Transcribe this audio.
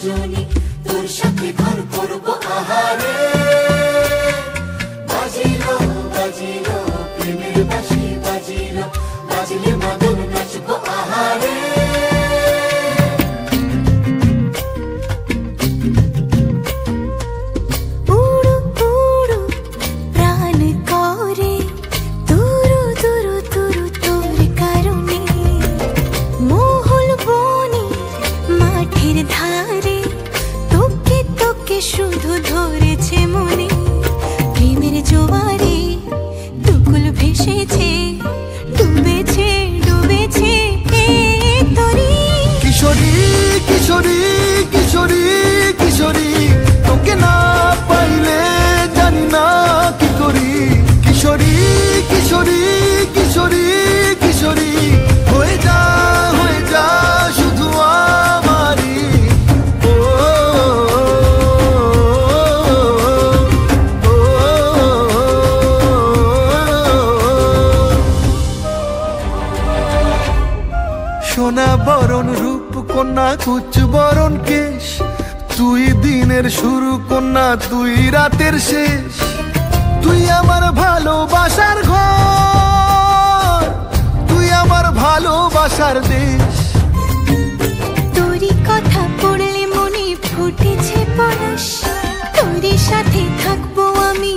রজনী, তোর সাথে ঘর করবো আহারে। বাজিলো বাজিলো প্রেমের বাঁশি, বাজিলো বাজলে মদন নাচবো আহারে। শুধু ধরেছে মনে প্রেমের জোয়ারে, দুকুল ভেসেছে, ডুবেছে ডুবেছে তরি। কিশোরী কিশোরী কিশোরী কিশোরী, তোকে না পাইলে জানি না কি করি। কিশোরী কিশোরী কিশোরী কিশোরী, হয়ে যা শুধু আমারই। সোনা বরণ রূপ কন্যা, কুচ বরণ কেশ, তুই দিনের শুরু কন্যা, তুই রাতের শেষ। তুই আমার ভালোবাসার ঘর, তুই আমার ভালোবাসার দেশ। তোরই কথা পড়লে মনে ফুটেছে পরশ, তোরই সাথে থাকবো আমি